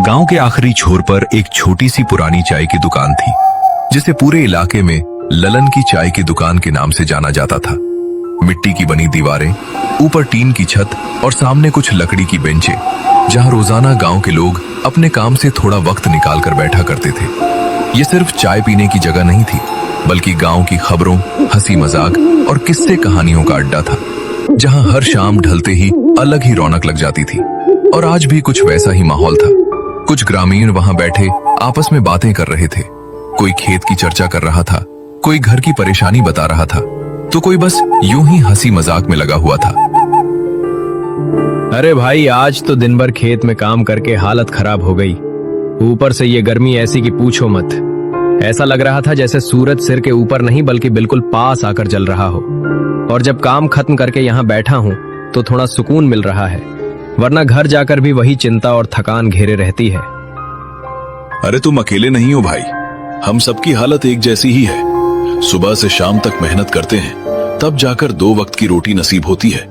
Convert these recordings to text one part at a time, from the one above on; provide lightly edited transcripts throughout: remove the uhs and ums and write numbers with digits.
गांव के आखिरी छोर पर एक छोटी सी पुरानी चाय की दुकान थी, जिसे पूरे इलाके में ललन की चाय की दुकान के नाम से जाना जाता था। मिट्टी की बनी दीवारें, ऊपर टीन की छत और सामने कुछ लकड़ी की बेंचें, जहां रोजाना गांव के लोग अपने काम से थोड़ा वक्त निकाल कर बैठा करते थे। ये सिर्फ चाय पीने की जगह नहीं थी, बल्कि गांव की खबरों, हंसी मजाक और किस्से कहानियों का अड्डा था, जहां हर शाम ढलते ही अलग ही रौनक लग जाती थी। और आज भी कुछ वैसा ही माहौल था। कुछ ग्रामीण वहां बैठे आपस में बातें कर रहे थे। कोई खेत की चर्चा कर रहा था, कोई घर की परेशानी बता रहा था, तो कोई बस यूं ही हंसी मजाक में लगा हुआ था। अरे भाई, आज तो दिन भर खेत में काम करके हालत खराब हो गई। ऊपर से ये गर्मी ऐसी कि पूछो मत। ऐसा लग रहा था जैसे सूरज सिर के ऊपर नहीं बल्कि बिल्कुल पास आकर जल रहा हो। और जब काम खत्म करके यहाँ बैठा हूँ तो थोड़ा सुकून मिल रहा है, वरना घर जाकर भी वही चिंता और थकान घेरे रहती है। अरे तुम अकेले नहीं हो भाई, हम सबकी हालत एक जैसी ही है। सुबह से शाम तक मेहनत करते हैं, तब जाकर 2 वक्त की रोटी नसीब होती है।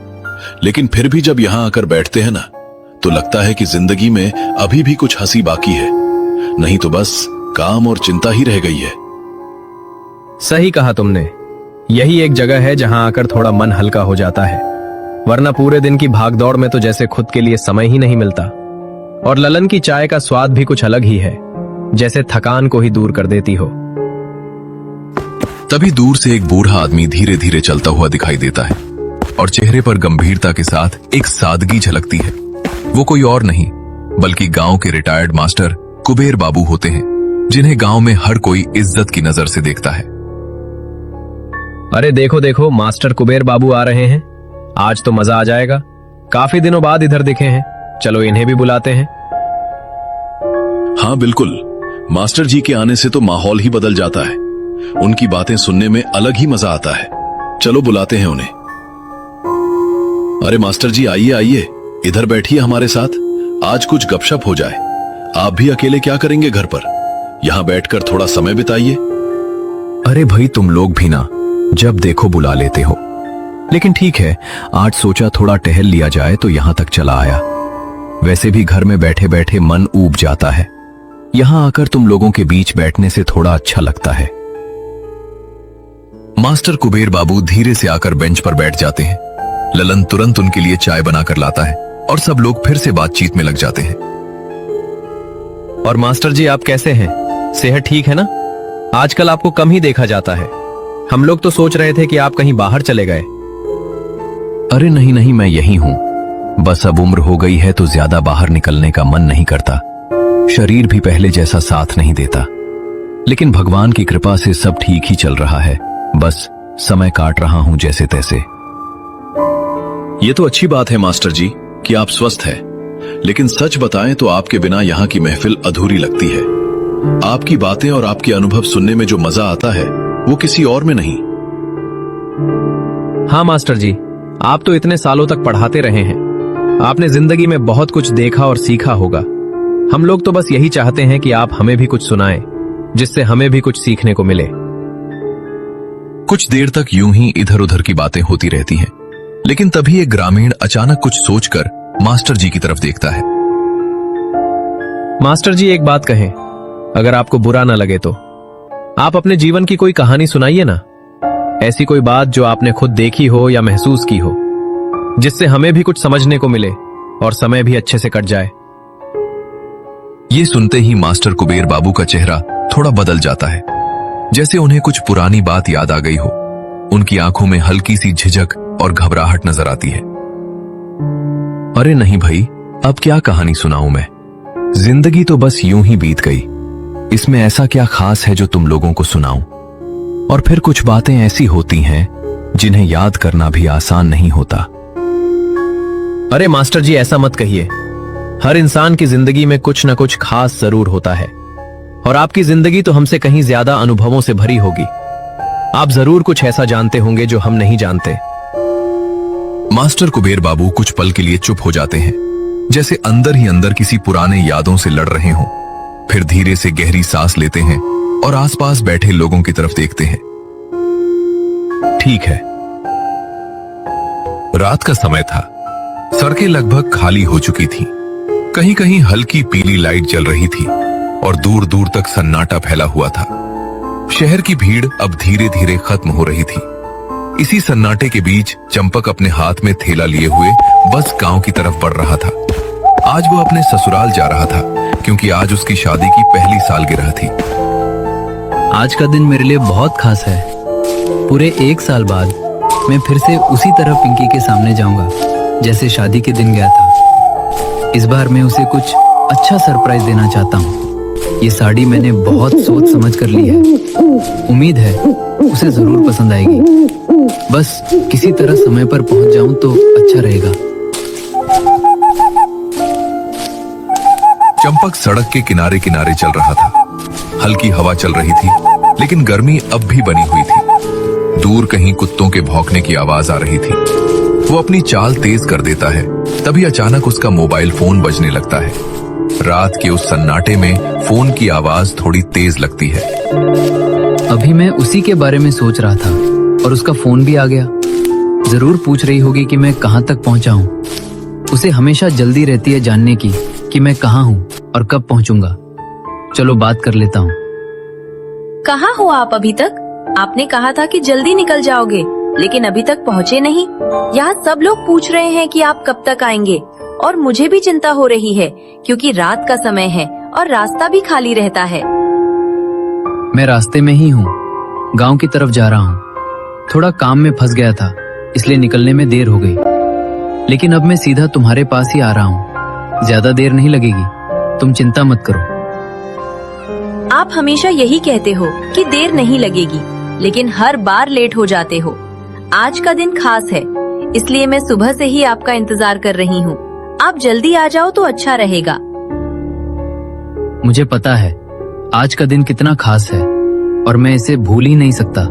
लेकिन फिर भी जब यहाँ आकर बैठते हैं ना, तो लगता है कि जिंदगी में अभी भी कुछ हंसी बाकी है, नहीं तो बस काम और चिंता ही रह गई है। सही कहा तुमने। यही एक जगह है जहां आकर थोड़ा मन हल्का हो जाता है, वरना पूरे दिन की भागदौड़ में तो जैसे खुद के लिए समय ही नहीं मिलता। और ललन की चाय का स्वाद भी कुछ अलग ही है, जैसे थकान को ही दूर कर देती हो। तभी दूर से एक बूढ़ा आदमी धीरे धीरे चलता हुआ दिखाई देता है और चेहरे पर गंभीरता के साथ एक सादगी झलकती है। वो कोई और नहीं बल्कि गांव के रिटायर्ड मास्टर कुबेर बाबू होते हैं, जिन्हें गांव में हर कोई इज्जत की नजर से देखता है। अरे देखो देखो, मास्टर कुबेर बाबू आ रहे हैं। आज तो मजा आ जाएगा। काफी दिनों बाद इधर दिखे हैं, चलो इन्हें भी बुलाते हैं। हाँ बिल्कुल, मास्टर जी के आने से तो माहौल ही बदल जाता है। उनकी बातें सुनने में अलग ही मजा आता है। चलो बुलाते हैं उन्हें। अरे मास्टर जी, आइए आइए, इधर बैठिए हमारे साथ। आज कुछ गपशप हो जाए। आप भी अकेले क्या करेंगे घर पर, यहाँ बैठकर थोड़ा समय बिताइए। अरे भाई, तुम लोग भी ना जब देखो बुला लेते हो। लेकिन ठीक है, आज सोचा थोड़ा टहल लिया जाए तो यहां तक चला आया। वैसे भी घर में बैठे बैठे मन ऊब जाता है, यहां आकर तुम लोगों के बीच बैठने से थोड़ा अच्छा लगता है। मास्टर कुबेर बाबू धीरे से आकर बेंच पर बैठ जाते हैं। ललन तुरंत उनके लिए चाय बनाकर लाता है और सब लोग फिर से बातचीत में लग जाते हैं। और मास्टर जी, आप कैसे हैं? सेहत ठीक है ना? आजकल आपको कम ही देखा जाता है। हम लोग तो सोच रहे थे कि आप कहीं बाहर चले गए। अरे नहीं नहीं, मैं यही हूं। बस अब उम्र हो गई है तो ज्यादा बाहर निकलने का मन नहीं करता। शरीर भी पहले जैसा साथ नहीं देता। लेकिन भगवान की कृपा से सब ठीक ही चल रहा है। बस समय काट रहा हूं जैसे तैसे। ये तो अच्छी बात है मास्टर जी कि आप स्वस्थ हैं। लेकिन सच बताएं तो आपके बिना यहाँ की महफिल अधूरी लगती है। आपकी बातें और आपके अनुभव सुनने में जो मजा आता है वो किसी और में नहीं। हाँ मास्टर जी, आप तो इतने सालों तक पढ़ाते रहे हैं। आपने जिंदगी में बहुत कुछ देखा और सीखा होगा। हम लोग तो बस यही चाहते हैं कि आप हमें भी कुछ सुनाएं, जिससे हमें भी कुछ सीखने को मिले। कुछ देर तक यूं ही इधर उधर की बातें होती रहती हैं, लेकिन तभी एक ग्रामीण अचानक कुछ सोचकर मास्टर जी की तरफ देखता है। मास्टर जी, एक बात कहें, अगर आपको बुरा ना लगे तो आप अपने जीवन की कोई कहानी सुनाइए ना। ऐसी कोई बात जो आपने खुद देखी हो या महसूस की हो, जिससे हमें भी कुछ समझने को मिले और समय भी अच्छे से कट जाए। ये सुनते ही मास्टर कुबेर बाबू का चेहरा थोड़ा बदल जाता है, जैसे उन्हें कुछ पुरानी बात याद आ गई हो। उनकी आंखों में हल्की सी झिझक और घबराहट नजर आती है। अरे नहीं भाई, अब क्या कहानी सुनाऊं मैं? जिंदगी तो बस यूं ही बीत गई। इसमें ऐसा क्या खास है जो तुम लोगों को सुनाऊं? और फिर कुछ बातें ऐसी होती हैं जिन्हें याद करना भी आसान नहीं होता। अरे मास्टर जी, ऐसा मत कहिए। हर इंसान की जिंदगी में कुछ न कुछ खास जरूर होता है, और आपकी जिंदगी तो हमसे कहीं ज्यादा अनुभवों से भरी होगी। आप जरूर कुछ ऐसा जानते होंगे जो हम नहीं जानते। मास्टर कुबेर बाबू कुछ पल के लिए चुप हो जाते हैं, जैसे अंदर ही अंदर किसी पुराने यादों से लड़ रहे हों। फिर धीरे से गहरी सांस लेते हैं और आसपास बैठे लोगों की तरफ देखते हैं। ठीक है, रात का समय था। सड़कें लगभग खाली हो चुकी थीं। कहीं कहीं हल्की पीली लाइट जल रही थी और दूर दूर तक सन्नाटा फैला हुआ था। शहर की भीड़ अब धीरे धीरे खत्म हो रही थी। इसी सन्नाटे के बीच चंपक अपने हाथ में थैला लिए हुए बस गांव की तरफ बढ़ रहा था। आज वो अपने ससुराल जा रहा था क्योंकि आज उसकी शादी की पहली सालगिरह थी। आज का दिन मेरे लिए बहुत खास है। पूरे 1 साल बाद मैं फिर से उसी तरह पिंकी के सामने जाऊंगा जैसे शादी के दिन गया था। इस बार मैं उसे कुछ अच्छा सरप्राइज देना चाहता हूँ। ये साड़ी मैंने बहुत सोच समझ कर ली है। उम्मीद है उसे जरूर पसंद आएगी। बस किसी तरह समय पर पहुंच जाऊं तो अच्छा रहेगा। चंपक सड़क के किनारे किनारे चल रहा था। हल्की हवा चल रही थी लेकिन गर्मी अब भी बनी हुई थी। दूर कहीं कुत्तों के भौंकने की आवाज आ रही थी। वो अपनी चाल तेज कर देता है, तभी अचानक उसका मोबाइल फोन बजने लगता है। रात के उस सन्नाटे में फोन की आवाज थोड़ी तेज लगती है। अभी मैं उसी के बारे में सोच रहा था और उसका फोन भी आ गया। जरूर पूछ रही होगी कि मैं कहाँ तक पहुंचा हूँ। उसे हमेशा जल्दी रहती है जानने की कि मैं कहाँ हूँ और कब पहुंचूंगा। चलो बात कर लेता हूँ। कहाँ हो आप अभी तक? आपने कहा था कि जल्दी निकल जाओगे, लेकिन अभी तक पहुँचे नहीं। यहाँ सब लोग पूछ रहे हैं कि आप कब तक आएंगे और मुझे भी चिंता हो रही है क्योंकि रात का समय है और रास्ता भी खाली रहता है। मैं रास्ते में ही हूँ, गांव की तरफ जा रहा हूँ। थोड़ा काम में फंस गया था इसलिए निकलने में देर हो गई, लेकिन अब मैं सीधा तुम्हारे पास ही आ रहा हूँ। ज्यादा देर नहीं लगेगी, तुम चिंता मत करो। आप हमेशा यही कहते हो कि देर नहीं लगेगी, लेकिन हर बार लेट हो जाते हो। आज का दिन खास है, इसलिए मैं सुबह से ही आपका इंतजार कर रही हूँ। आप जल्दी आ जाओ तो अच्छा रहेगा। मुझे पता है आज का दिन कितना खास है और मैं इसे भूल ही नहीं सकता।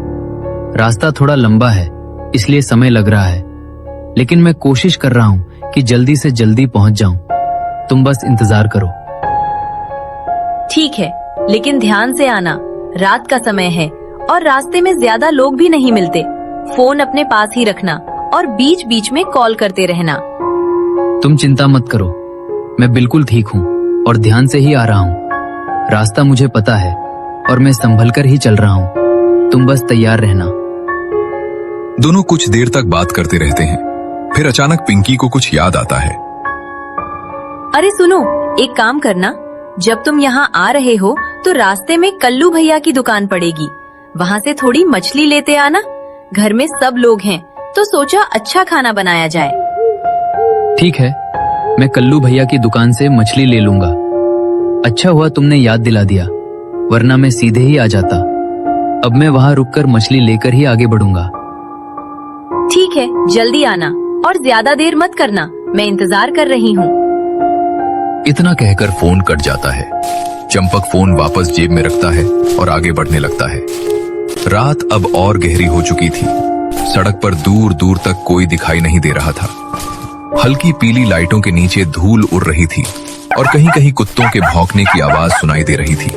रास्ता थोड़ा लंबा है इसलिए समय लग रहा है, लेकिन मैं कोशिश कर रहा हूँ कि जल्दी से जल्दी पहुँच जाऊँ। तुम बस इंतजार करो। ठीक है, लेकिन ध्यान से आना। रात का समय है और रास्ते में ज्यादा लोग भी नहीं मिलते। फोन अपने पास ही रखना और बीच बीच में कॉल करते रहना। तुम चिंता मत करो, मैं बिल्कुल ठीक हूँ और ध्यान से ही आ रहा हूँ। रास्ता मुझे पता है और मैं संभल कर ही चल रहा हूँ। तुम बस तैयार रहना। दोनों कुछ देर तक बात करते रहते हैं। फिर अचानक पिंकी को कुछ याद आता है। अरे सुनो, एक काम करना, जब तुम यहाँ आ रहे हो तो रास्ते में कल्लू भैया की दुकान पड़ेगी। वहाँ से थोड़ी मछली लेते आना। घर में सब लोग हैं तो सोचा अच्छा खाना बनाया जाए। ठीक है, मैं कल्लू भैया की दुकान से मछली ले लूंगा। अच्छा हुआ तुमने याद दिला दिया, वरना मैं सीधे ही आ जाता। अब मैं वहाँ रुककर मछली लेकर ही आगे बढ़ूंगा। ठीक है, जल्दी आना और ज्यादा देर मत करना। मैं इंतजार कर रही हूँ। इतना कहकर फोन कट जाता है। चंपक फोन वापस जेब में रखता है और आगे बढ़ने लगता है। रात अब और गहरी हो चुकी थी। सड़क पर दूर दूर तक कोई दिखाई नहीं दे रहा था। हल्की पीली लाइटों के नीचे धूल उड़ रही थी और कहीं कहीं कुत्तों के भौंकने की आवाज सुनाई दे रही थी।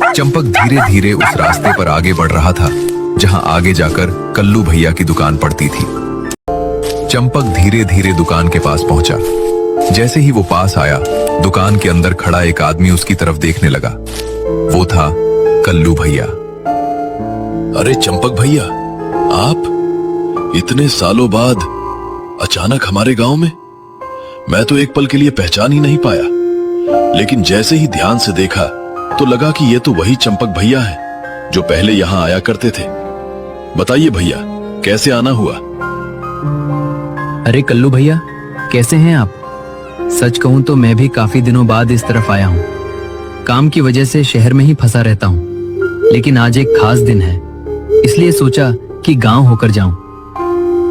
चंपक धीरे धीरे उस रास्ते पर आगे बढ़ रहा था जहां आगे जाकर कल्लू भैया की दुकान पड़ती थी। चंपक धीरे धीरे दुकान के पास पहुंचा। जैसे ही वो पास आया, दुकान के अंदर खड़ा एक आदमी उसकी तरफ देखने लगा। वो था कल्लू भैया। अरे चंपक भैया, आप इतने सालों बाद अचानक हमारे गांव में? मैं तो एक पल के लिए पहचान ही नहीं पाया, लेकिन जैसे ही ध्यान से देखा तो लगा कि ये तो वही चंपक भैया हैं जो पहले यहां आया करते थे। बताइए भैया, कैसे आना हुआ? अरे कल्लू भैया, कैसे हैं आप? सच कहूं तो मैं भी काफी दिनों बाद इस तरफ आया हूँ। काम की वजह से शहर में ही फंसा रहता हूँ, लेकिन आज एक खास दिन है इसलिए सोचा कि गांव होकर जाऊं।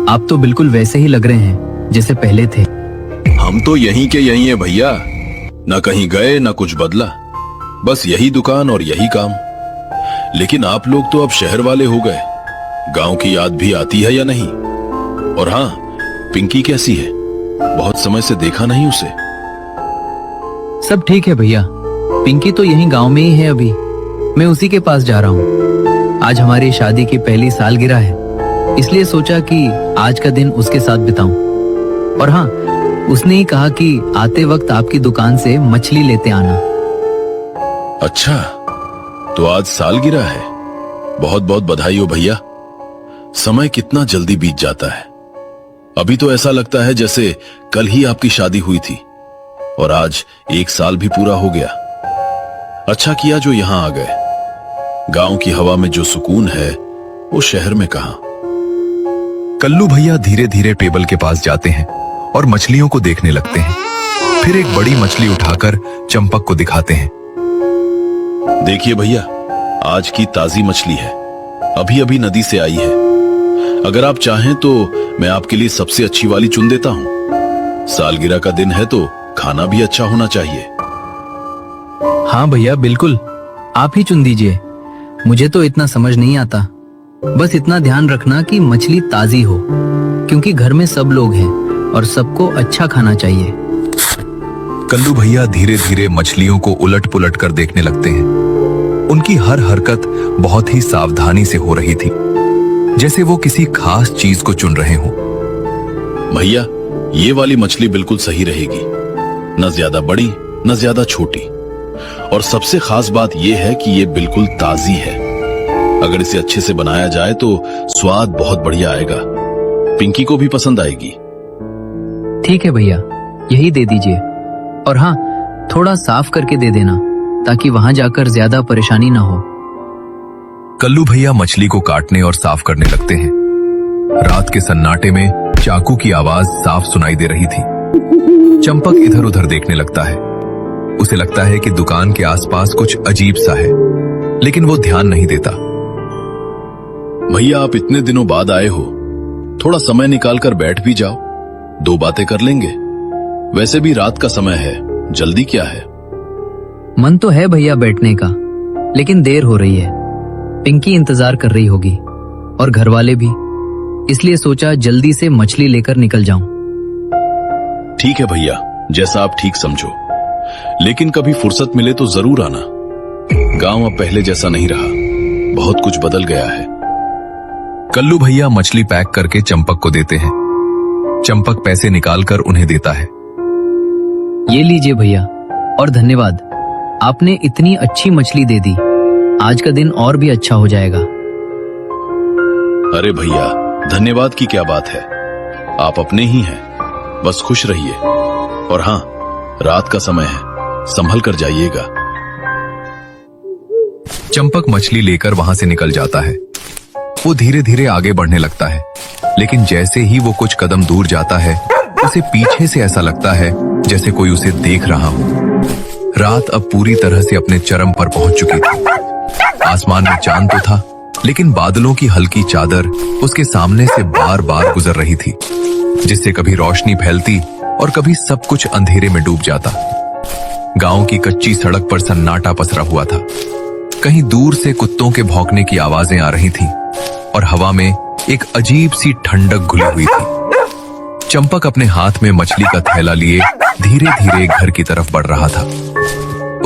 आप तो बिल्कुल वैसे ही लग रहे हैं जैसे पहले थे। हम तो यहीं के यहीं हैं भैया, न कहीं गए न कुछ बदला, बस यही दुकान और यही काम। लेकिन आप लोग तो अब शहर वाले हो गए। गांव की याद भी आती है या नहीं? और हाँ, पिंकी कैसी है? बहुत समय से देखा नहीं उसे। सब ठीक है भैया, पिंकी तो यहीं गांव में ही है। अभी मैं उसी के पास जा रहा हूँ। आज हमारी शादी की पहली सालगिरह है, इसलिए सोचा कि आज का दिन उसके साथ बिताऊं। और हाँ, उसने ही कहा कि आते वक्त आपकी दुकान से मछली लेते आना। अच्छा, तो आज सालगिरह है। बहुत बहुत बधाई हो भैया। समय कितना जल्दी बीत जाता है। अभी तो ऐसा लगता है जैसे कल ही आपकी शादी हुई थी और आज 1 साल भी पूरा हो गया। अच्छा किया जो यहां आ गए। गांव की हवा में जो सुकून है वो शहर में कहां। कल्लू भैया धीरे धीरे टेबल के पास जाते हैं और मछलियों को देखने लगते हैं। फिर एक बड़ी मछली उठाकर चंपक को दिखाते हैं। देखिए भैया, आज की ताजी मछली है, अभी अभी नदी से आई है। अगर आप चाहें तो मैं आपके लिए सबसे अच्छी वाली चुन देता हूं। सालगिरह का दिन है तो खाना भी अच्छा होना चाहिए। हाँ भैया, बिल्कुल, आप ही चुन दीजिए। मुझे तो इतना समझ नहीं आता। बस इतना ध्यान रखना कि मछली ताजी हो, क्योंकि घर में सब लोग हैं और सबको अच्छा खाना चाहिए। कल्लू भैया धीरे धीरे मछलियों को उलट पुलट कर देखने लगते हैं। उनकी हर हरकत बहुत ही सावधानी से हो रही थी, जैसे वो किसी खास चीज को चुन रहे हों। भैया, ये वाली मछली बिल्कुल सही रहेगी, न ज्यादा बड़ी न ज्यादा छोटी। और सबसे खास बात यह है कि ये बिल्कुल ताजी है। अगर इसे अच्छे से बनाया जाए तो स्वाद बहुत बढ़िया आएगा। पिंकी को भी पसंद आएगी। ठीक है भैया, यही दे दीजिए। और हाँ, थोड़ा साफ करके दे देना ताकि वहां जाकर ज्यादा परेशानी ना हो। कल्लू भैया मछली को काटने और साफ करने लगते हैं। रात के सन्नाटे में चाकू की आवाज साफ सुनाई दे रही थी। चंपक इधर उधर देखने लगता है। उसे लगता है कि दुकान के आसपास कुछ अजीब सा है, लेकिन वो ध्यान नहीं देता। भैया, आप इतने दिनों बाद आए हो, थोड़ा समय निकालकर बैठ भी जाओ, 2 बातें कर लेंगे। वैसे भी रात का समय है, जल्दी क्या है। मन तो है भैया बैठने का, लेकिन देर हो रही है। पिंकी इंतजार कर रही होगी और घर वाले भी, इसलिए सोचा जल्दी से मछली लेकर निकल जाऊं। ठीक है भैया, जैसा आप ठीक समझो, लेकिन कभी फुर्सत मिले तो जरूर आना। गांव अब पहले जैसा नहीं रहा, बहुत कुछ बदल गया है। कल्लू भैया मछली पैक करके चंपक को देते हैं। चंपक पैसे निकालकर उन्हें देता है। ये लीजिए भैया, और धन्यवाद, आपने इतनी अच्छी मछली दे दी। आज का दिन और भी अच्छा हो जाएगा। अरे भैया, धन्यवाद की क्या बात है, आप अपने ही हैं, बस खुश रहिए। और हाँ, रात का समय है, संभल कर जाइएगा। चंपक मछली लेकर वहां से निकल जाता है। वो धीरे धीरे आगे बढ़ने लगता है, लेकिन जैसे ही वो कुछ कदम दूर जाता है, उसे पीछे से ऐसा लगता है जैसे कोई उसे देख रहा हो। रात अब पूरी तरह से अपने चरम पर पहुंच चुकी थी। आसमान में चांद तो था, लेकिन बादलों की हल्की चादर उसके सामने से बार बार गुजर रही थी, जिससे कभी रोशनी फैलती और कभी सब कुछ अंधेरे में डूब जाता। गांव की कच्ची सड़क पर सन्नाटा पसरा हुआ था। कहीं दूर से कुत्तों के भौंकने की आवाजें आ रही थीं और हवा में एक अजीब सी ठंडक घुली हुई थी। चंपक अपने हाथ में मछली का थैला लिए धीरे धीरे घर की तरफ बढ़ रहा था।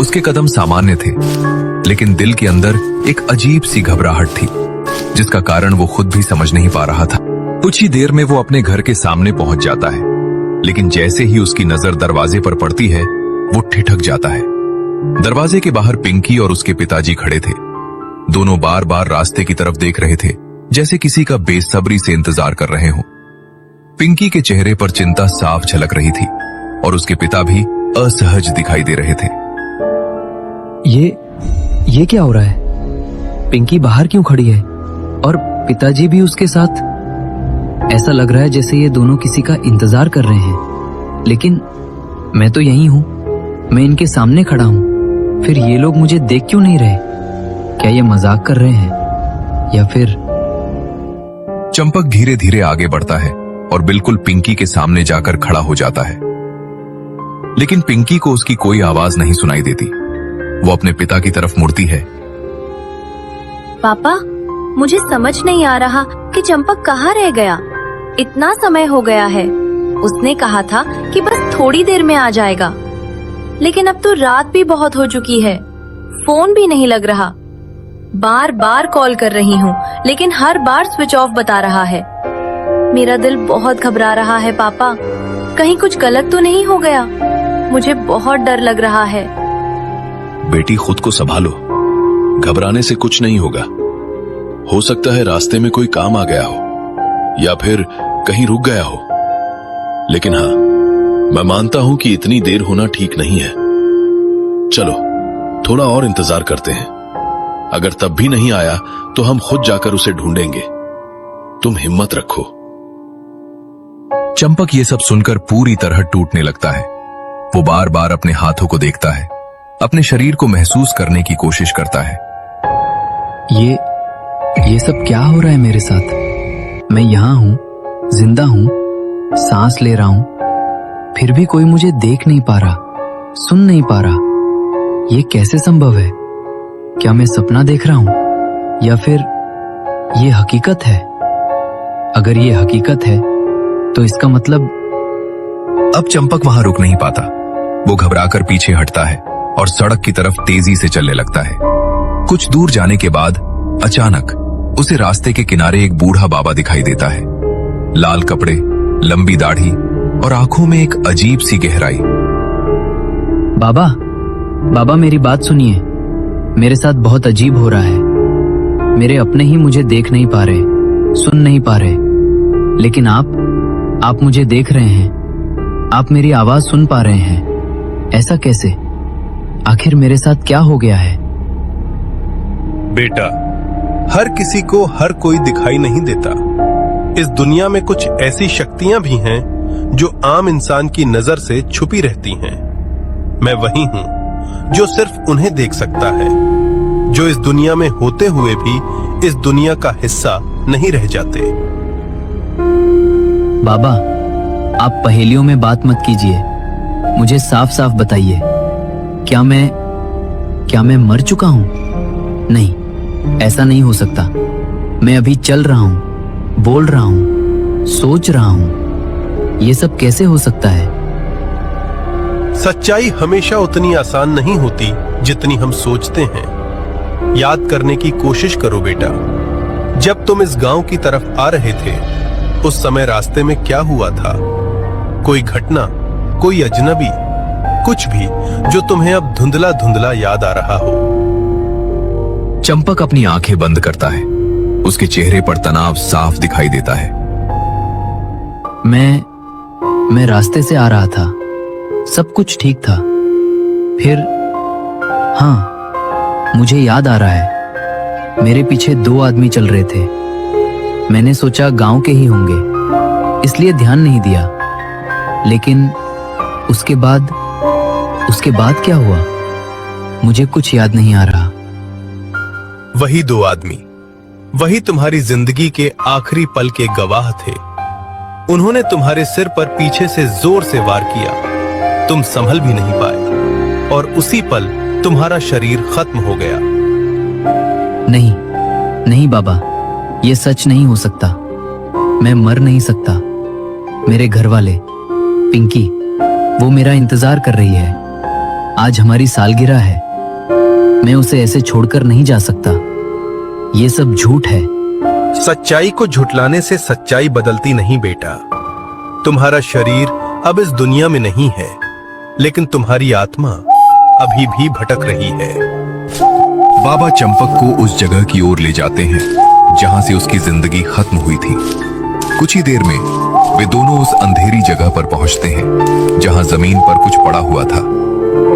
उसके कदम सामान्य थे, लेकिन दिल के अंदर एक अजीब सी घबराहट थी, जिसका कारण वो खुद भी समझ नहीं पा रहा था। कुछ ही देर में वो अपने घर के सामने पहुंच जाता है, लेकिन जैसे ही उसकी नजर दरवाजे पर पड़ती है, वो ठिठक जाता है। दरवाजे के बाहर पिंकी और उसके पिताजी खड़े थे। दोनों बार बार रास्ते की तरफ देख रहे थे, जैसे किसी का बेसब्री से इंतजार कर रहे हों। पिंकी के चेहरे पर चिंता साफ झलक रही थी और उसके पिता भी असहज दिखाई दे रहे थे। ये क्या हो रहा है? पिंकी बाहर क्यों खड़ी है और पिताजी भी उसके साथ? ऐसा लग रहा है जैसे ये दोनों किसी का इंतजार कर रहे हैं, लेकिन मैं तो यहीं हूं, मैं इनके सामने खड़ा हूं। फिर ये लोग मुझे देख क्यों नहीं रहे? क्या ये मजाक कर रहे हैं या फिर? चंपक धीरे धीरे आगे बढ़ता है और बिल्कुल पिंकी के सामने जाकर खड़ा हो जाता है, लेकिन पिंकी को उसकी कोई आवाज नहीं सुनाई देती। वो अपने पिता की तरफ मुड़ती है। पापा, मुझे समझ नहीं आ रहा कि चंपक कहाँ रह गया। इतना समय हो गया है। उसने कहा था कि बस थोड़ी देर में आ जाएगा, लेकिन अब तो रात भी बहुत हो चुकी है। फोन भी नहीं लग रहा। बार बार कॉल कर रही हूँ, लेकिन हर बार स्विच ऑफ बता रहा है। मेरा दिल बहुत घबरा रहा है पापा। कहीं कुछ गलत तो नहीं हो गया? मुझे बहुत डर लग रहा है। बेटी खुद को संभालो, घबराने से कुछ नहीं होगा। हो सकता है रास्ते में कोई काम आ गया हो या फिर कहीं रुक गया हो, लेकिन हाँ, मैं मानता हूं कि इतनी देर होना ठीक नहीं है। चलो थोड़ा और इंतजार करते हैं, अगर तब भी नहीं आया तो हम खुद जाकर उसे ढूंढेंगे। तुम हिम्मत रखो। चंपक ये सब सुनकर पूरी तरह टूटने लगता है। वो बार बार अपने हाथों को देखता है, अपने शरीर को महसूस करने की कोशिश करता है। ये सब क्या हो रहा है मेरे साथ? मैं यहां हूं, जिंदा हूं, सांस ले रहा हूं, फिर भी कोई मुझे देख नहीं पा रहा, सुन नहीं पा रहा। ये कैसे संभव है? क्या मैं सपना देख रहा हूं या फिर ये हकीकत है? अगर ये हकीकत है तो इसका मतलब। अब चंपक वहां रुक नहीं पाता। वो घबराकर पीछे हटता है और सड़क की तरफ तेजी से चलने लगता है। कुछ दूर जाने के बाद अचानक उसे रास्ते के किनारे एक बूढ़ा बाबा दिखाई देता है। लाल कपड़े, लंबी दाढ़ी और आंखों में एक अजीब सी गहराई। बाबा मेरी बात सुनिए। मेरे साथ बहुत अजीब हो रहा है। मेरे अपने ही मुझे देख नहीं पा रहे, सुन नहीं पा रहे, लेकिन आप मुझे देख रहे हैं, आप मेरी आवाज सुन पा रहे हैं। ऐसा कैसे? आखिर मेरे साथ क्या हो गया है? बेटा, हर किसी को हर कोई दिखाई नहीं देता। इस दुनिया में कुछ ऐसी शक्तियां भी हैं जो आम इंसान की नजर से छुपी रहती हैं। मैं वही हूं जो सिर्फ उन्हें देख सकता है, जो इस दुनिया में होते हुए भी इस दुनिया का हिस्सा नहीं रह जाते। बाबा, आप पहेलियों में बात मत कीजिए। मुझे साफ साफ बताइए, क्या मैं मर चुका हूं? नहीं, ऐसा नहीं हो सकता। मैं अभी चल रहा हूं, बोल रहा हूं, सोच रहा हूं। ये सब कैसे हो सकता है? सच्चाई हमेशा उतनी आसान नहीं होती जितनी हम सोचते हैं। याद करने की कोशिश करो बेटा। जब तुम इस गांव की तरफ आ रहे थे, उस समय रास्ते में क्या हुआ था? कोई घटना, कोई अजनबी, कुछ भी जो तुम्हें अब धुंधला धुंधला याद आ रहा हो। चंपक अपनी आंखें बंद करता है। उसके चेहरे पर तनाव साफ दिखाई देता है। मैं रास्ते से आ रहा था, सब कुछ ठीक था। फिर हाँ, मुझे याद आ रहा है, मेरे पीछे 2 आदमी चल रहे थे। मैंने सोचा गांव के ही होंगे, इसलिए ध्यान नहीं दिया। लेकिन उसके बाद क्या हुआ? मुझे कुछ याद नहीं आ रहा। वही 2 आदमी, वही तुम्हारी जिंदगी के आखिरी पल के गवाह थे। उन्होंने तुम्हारे सिर पर पीछे से जोर से वार किया। तुम संभल भी नहीं पाए और उसी पल तुम्हारा शरीर खत्म हो गया। नहीं बाबा, ये सच नहीं हो सकता। मैं मर नहीं सकता। मेरे घर वाले, पिंकी, वो मेरा इंतजार कर रही है। आज हमारी सालगिरह है। मैं उसे ऐसे छोड़कर नहीं जा सकता। ये सब झूठ है। सच्चाई को झुठलाने से सच्चाई बदलती नहीं बेटा। तुम्हारा शरीर अब इस दुनिया में नहीं है, लेकिन तुम्हारी आत्मा अभी भी भटक रही है। बाबा चंपक को उस जगह की ओर ले जाते हैं जहां से उसकी जिंदगी खत्म हुई थी। कुछ ही देर में वे दोनों उस अंधेरी जगह पर पहुंचते हैं जहां जमीन पर कुछ पड़ा हुआ था।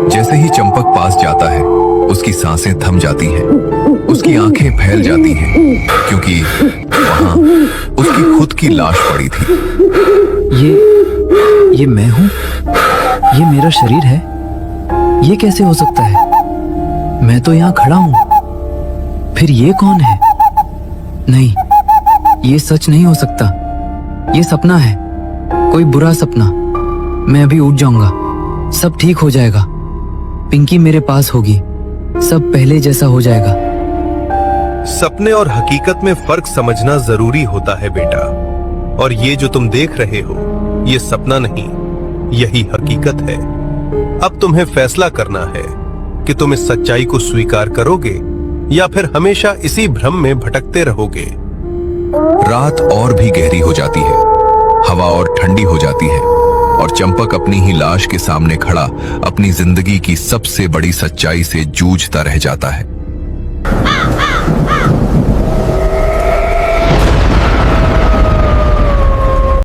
जैसे ही चंपक पास जाता है, उसकी सांसें थम जाती हैं, उसकी आंखें फैल जाती हैं, क्योंकि वहां उसकी खुद की लाश पड़ी थी। ये मैं हूं? ये मेरा शरीर है? ये कैसे हो सकता है? मैं तो यहां खड़ा हूं। फिर ये कौन है? नहीं, ये सच नहीं हो सकता। ये सपना है, कोई बुरा सपना। मैं अभी उठ जाऊंगा, सब ठीक हो जाएगा। पिंकी मेरे पास होगी, सब पहले जैसा हो जाएगा। सपने और हकीकत में फर्क समझना जरूरी होता है बेटा। और ये जो तुम देख रहे हो, ये सपना नहीं, यही हकीकत है। अब तुम्हें फैसला करना है कि तुम इस सच्चाई को स्वीकार करोगे या फिर हमेशा इसी भ्रम में भटकते रहोगे। रात और भी गहरी हो जाती है, हवा और ठंडी हो जाती है और चंपक अपनी ही लाश के सामने खड़ा अपनी जिंदगी की सबसे बड़ी सच्चाई से जूझता रह जाता है।